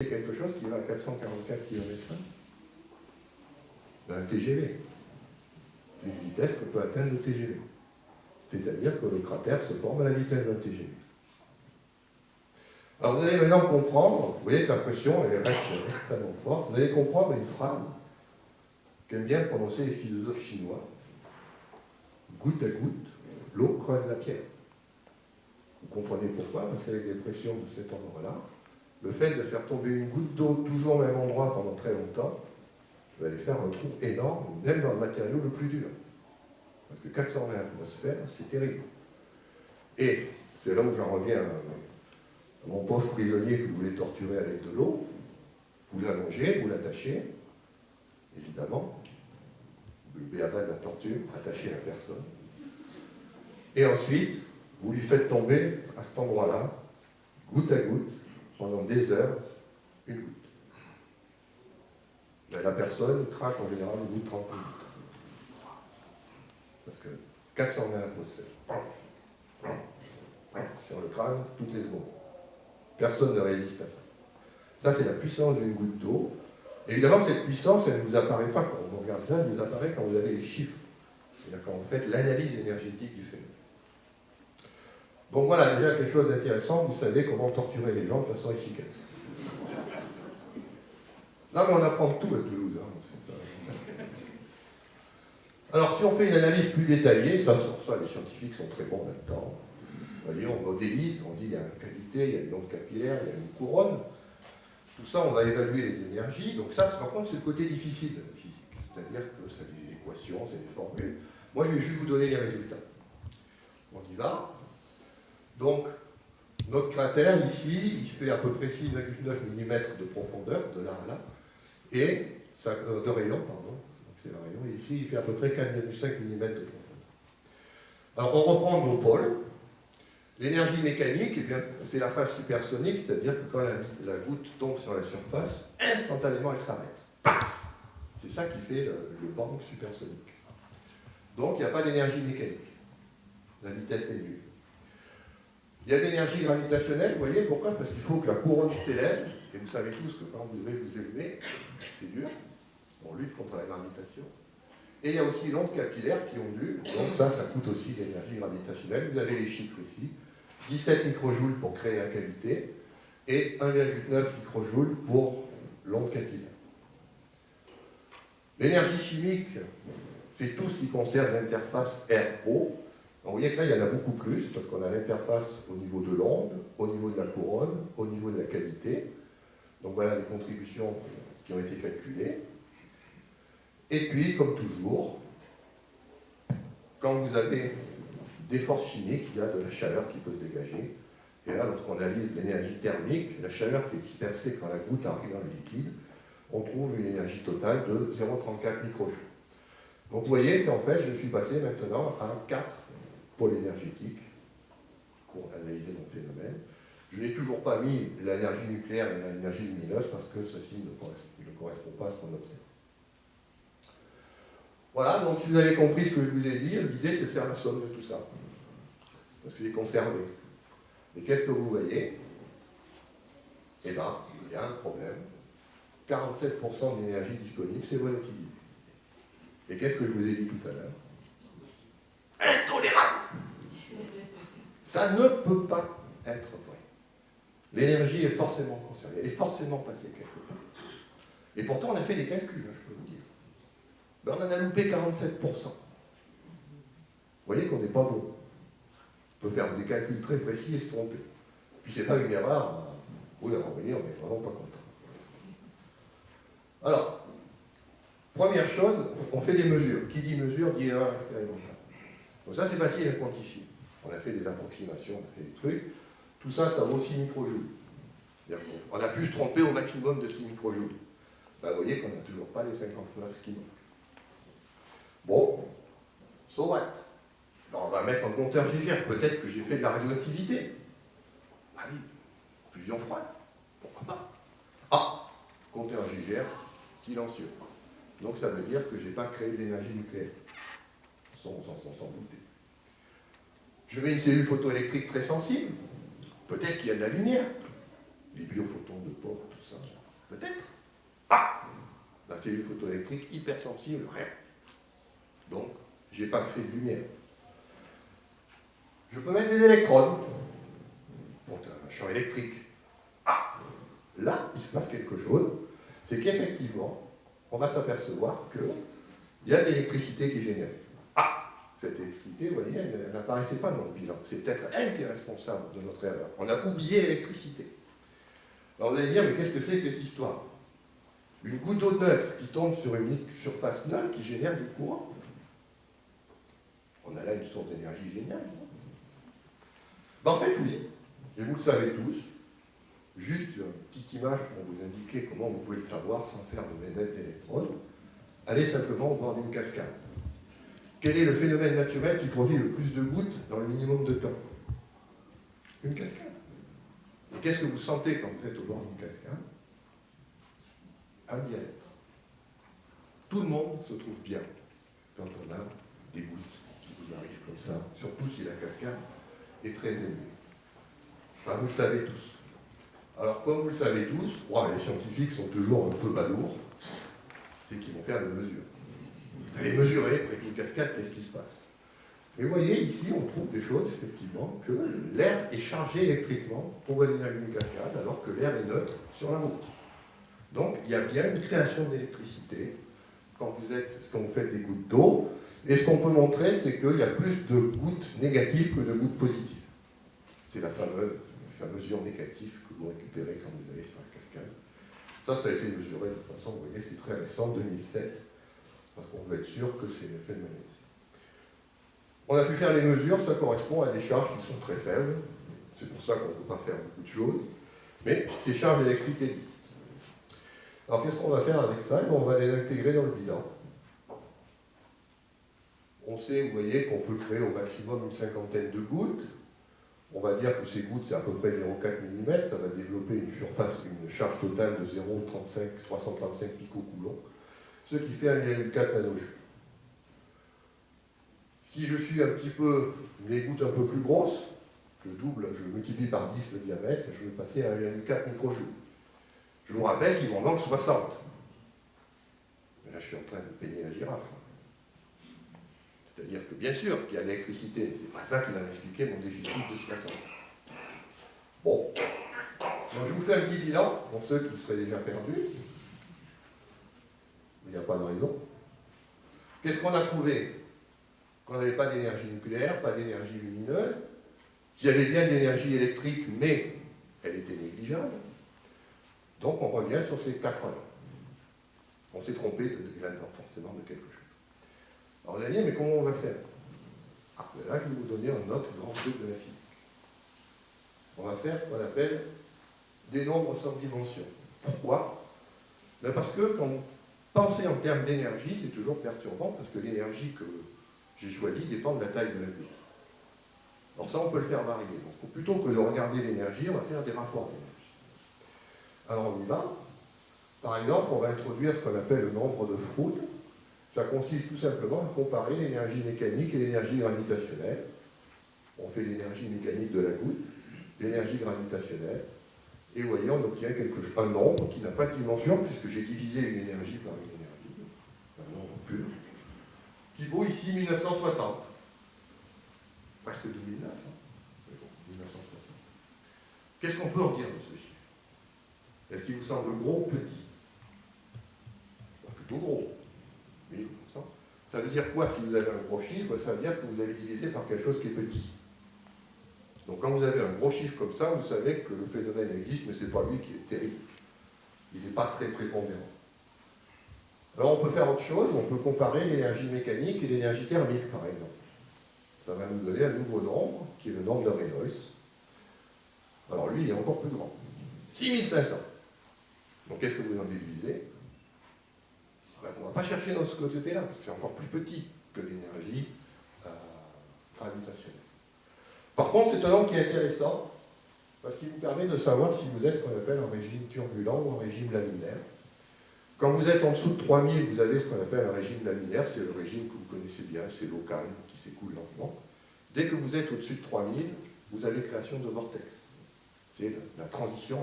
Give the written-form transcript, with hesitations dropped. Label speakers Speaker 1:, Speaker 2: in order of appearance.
Speaker 1: C'est quelque chose qui va à 444 km/h. Un TGV. C'est une vitesse que peut atteindre le TGV. C'est-à-dire que le cratère se forme à la vitesse d'un TGV. Alors vous allez maintenant comprendre, vous voyez que la pression elle reste extrêmement forte, vous allez comprendre une phrase qu'aiment bien prononcer les philosophes chinois. Goutte à goutte, l'eau creuse la pierre. Vous comprenez pourquoi? Parce qu'avec des pressions de cet ordre-là, le fait de faire tomber une goutte d'eau toujours au même endroit pendant très longtemps va aller faire un trou énorme, même dans le matériau le plus dur. Parce que 420 atmosphères, c'est terrible. Et c'est là où j'en reviens à mon pauvre prisonnier que vous voulez torturer avec de l'eau. Vous l'allongez, vous l'attachez, évidemment. Le béaba de la torture, attaché à la personne. Et ensuite, vous lui faites tomber à cet endroit-là, goutte à goutte, pendant des heures, une goutte. Mais la personne craque en général au bout de 30 minutes. Parce que 420 atmosphères. Sur le crâne, toutes les secondes. Personne ne résiste à ça. Ça, c'est la puissance d'une goutte d'eau. Évidemment, cette puissance, elle ne vous apparaît pas quand vous regardez ça, elle vous apparaît quand vous avez les chiffres. C'est-à-dire quand vous faites l'analyse énergétique du phénomène. Donc voilà, déjà quelque chose d'intéressant, vous savez comment torturer les gens de façon efficace. Là, mais on apprend tout à Toulouse. Hein, c'est ça. Alors, si on fait une analyse plus détaillée, ça, sur ça, les scientifiques sont très bons là-dedans. Vous voyez, on modélise, on dit il y a une cavité, il y a une onde capillaire, il y a une couronne. Tout ça, on va évaluer les énergies. Donc ça, par contre, c'est le côté difficile de la physique. C'est-à-dire que ça a des équations, c'est des formules. Moi, je vais juste vous donner les résultats. On y va. Donc, notre cratère, ici, il fait à peu près 6,9 mm de profondeur, de là à là, et de rayon, pardon. C'est le rayon. Et ici, il fait à peu près 4,5 mm de profondeur. Alors, on reprend nos pôles. L'énergie mécanique, eh bien, c'est la phase supersonique, c'est-à-dire que quand la goutte tombe sur la surface, instantanément, elle s'arrête. C'est ça qui fait le bang supersonique. Donc, il n'y a pas d'énergie mécanique. La vitesse est nulle. Il y a de l'énergie gravitationnelle, vous voyez, pourquoi? Parce qu'il faut que la couronne s'élève, et vous savez tous que quand vous devez vous élever, c'est dur, on lutte contre la gravitation. Et il y a aussi l'onde capillaire qui ondule, donc ça coûte aussi de l'énergie gravitationnelle. Vous avez les chiffres ici, 17 microjoules pour créer la cavité, et 1,9 microjoules pour l'onde capillaire. L'énergie chimique, c'est tout ce qui concerne l'interface RO. Vous voyez que là, il y en a beaucoup plus, parce qu'on a l'interface au niveau de l'onde, au niveau de la couronne, au niveau de la cavité. Donc voilà les contributions qui ont été calculées. Et puis, comme toujours, quand vous avez des forces chimiques, il y a de la chaleur qui peut se dégager. Et là, lorsqu'on analyse l'énergie thermique, la chaleur qui est dispersée quand la goutte arrive dans le liquide, on trouve une énergie totale de 0,34 microjoules. Donc vous voyez qu'en fait, je suis passé maintenant à 4 pôles énergétiques pour analyser mon phénomène. Je n'ai toujours pas mis l'énergie nucléaire et l'énergie lumineuse parce que ceci ne correspond pas à ce qu'on observe. Voilà, donc si vous avez compris ce que je vous ai dit, l'idée c'est de faire la somme de tout ça. Parce que j'ai conservé. Et qu'est-ce que vous voyez? Eh bien, il y a un problème. 47% de l'énergie disponible, c'est volatilisé. Et qu'est-ce que je vous ai dit tout à l'heure? Intolérable! Ça ne peut pas être vrai. L'énergie est forcément conservée, elle est forcément passée quelque part. Et pourtant, on a fait des calculs, je peux vous dire. Ben, on en a loupé 47%. Vous voyez qu'on n'est pas bon. On peut faire des calculs très précis et se tromper. Puis c'est pas une erreur. Oui, alors, vous voyez, on n'est vraiment pas content. Alors, première chose, on fait des mesures. Qui dit mesure dit erreur expérimentale. Donc ça, c'est facile à quantifier. On a fait des approximations, on a fait des trucs. Tout ça, ça vaut 6 microjoules. On a pu se tromper au maximum de 6 microjoules. Ben, vous voyez qu'on n'a toujours pas les 59 qui manquent. Bon, so what? Alors on va mettre un compteur Gégère. Peut-être que j'ai fait de la radioactivité. Ah oui, fusion froide. Pourquoi pas? Ah, compteur Gégère, silencieux. Donc ça veut dire que je n'ai pas créé de l'énergie nucléaire. Sans douter. Je mets une cellule photoélectrique très sensible. Peut-être qu'il y a de la lumière. Les biophotons de Bohr, tout ça. cellule photoélectrique hypersensible, rien. Donc, je n'ai pas fait de lumière. Je peux mettre des électrodes, donc un champ électrique. Ah, là, il se passe quelque chose, c'est qu'effectivement, on va s'apercevoir qu'il y a de l'électricité qui est générée. Ah, cette électricité, vous voyez, elle n'apparaissait pas dans le bilan. C'est peut-être elle qui est responsable de notre erreur. On a oublié l'électricité. Alors vous allez dire, mais qu'est-ce que c'est que cette histoire? Une goutte d'eau neutre qui tombe sur une surface neutre qui génère du courant. On a là une source d'énergie géniale. Ben, en fait, oui, et vous le savez tous. Juste une petite image pour vous indiquer comment vous pouvez le savoir sans faire de manette d'électrode. Allez simplement au bord d'une cascade. Quel est le phénomène naturel qui produit le plus de gouttes dans le minimum de temps? Une cascade. Et qu'est-ce que vous sentez quand vous êtes au bord d'une cascade? Un bien-être. Tout le monde se trouve bien quand on a des gouttes qui vous arrivent comme ça, surtout si la cascade est très élevée. Ça, vous le savez tous. Alors, comme vous le savez tous, les scientifiques sont toujours un peu balourds, c'est qu'ils vont faire des mesures. Vous allez mesurer avec une cascade, qu'est-ce qui se passe. Et vous voyez, ici, on trouve des choses, effectivement, que l'air est chargé électriquement pour voisiner une cascade, alors que l'air est neutre sur la route. Donc, il y a bien une création d'électricité quand vous faites des gouttes d'eau. Et ce qu'on peut montrer, c'est qu'il y a plus de gouttes négatives que de gouttes positives. C'est la fameuse ion négatif que vous récupérez quand vous allez sur la cascade. Ça a été mesuré de toute façon, vous voyez, c'est très récent, 2007, parce qu'on veut être sûr que c'est l'effet de magnétisme. On a pu faire les mesures, ça correspond à des charges qui sont très faibles, c'est pour ça qu'on ne peut pas faire beaucoup de choses, mais ces charges électriques existent. Alors qu'est-ce qu'on va faire avec ça? On va les intégrer dans le bilan. On sait, vous voyez, qu'on peut créer au maximum une cinquantaine de gouttes. On va dire que ces gouttes, c'est à peu près 0,4 mm, ça va développer une charge totale de 335 picocoulombs, ce qui fait 1,4 nanojoule. Si je suis un petit peu, les gouttes un peu plus grosses, je multiplie par 10 le diamètre, et je vais passer à 1,4 microjoules. Je vous rappelle qu'il m'en manque 60. Mais là, je suis en train de peigner la girafe. C'est-à-dire que, bien sûr, qu'il y a de l'électricité, mais ce n'est pas ça qui va m'expliquer mon déficit de 60. Bon. Donc, je vous fais un petit bilan, pour ceux qui seraient déjà perdus. Il n'y a pas de raison. Qu'est-ce qu'on a trouvé? Qu'on n'avait pas d'énergie nucléaire, pas d'énergie lumineuse, qu'il y avait bien de l'énergie électrique, mais elle était négligeable. Donc, on revient sur ces 4 ans. On s'est trompé forcément de quelque chose. Alors, vous allez dire, mais comment on va faire? Là, je vais vous donner un autre grand truc de la physique. On va faire ce qu'on appelle des nombres sans dimension. Pourquoi? Parce que quand vous pensez en termes d'énergie, c'est toujours perturbant, parce que l'énergie que j'ai choisie dépend de la taille de la goutte. Alors ça, on peut le faire varier. Donc, plutôt que de regarder l'énergie, on va faire des rapports d'énergie. Alors, on y va. Par exemple, on va introduire ce qu'on appelle le nombre de Froude. Ça consiste tout simplement à comparer l'énergie mécanique et l'énergie gravitationnelle. On fait l'énergie mécanique de la goutte, l'énergie gravitationnelle, et vous voyez, on obtient un nombre qui n'a pas de dimension, puisque j'ai divisé une énergie par une énergie, un nombre pur, qui vaut ici 1960. Presque 2009, hein. Mais bon, 1960. Qu'est-ce qu'on peut en dire de ce chiffre? Est-ce qu'il vous semble gros ou petit? Plutôt gros. Oui, comme ça. Ça veut dire quoi si vous avez un gros chiffre? Ça veut dire que vous avez divisé par quelque chose qui est petit. Donc quand vous avez un gros chiffre comme ça, vous savez que le phénomène existe, mais ce n'est pas lui qui est terrible. Il n'est pas très prépondérant. Alors on peut faire autre chose, on peut comparer l'énergie mécanique et l'énergie thermique, par exemple. Ça va nous donner un nouveau nombre, qui est le nombre de Reynolds. Alors lui, il est encore plus grand. 6500. Donc qu'est-ce que vous en déduisez? On ne va pas chercher dans ce côté-là, c'est encore plus petit que l'énergie gravitationnelle. Par contre, c'est un nombre qui est intéressant, parce qu'il vous permet de savoir si vous êtes ce qu'on appelle un régime turbulent ou un régime laminaire. Quand vous êtes en dessous de 3000, vous avez ce qu'on appelle un régime laminaire, c'est le régime que vous connaissez bien, c'est l'eau calme qui s'écoule lentement. Dès que vous êtes au-dessus de 3000, vous avez création de vortex. C'est la transition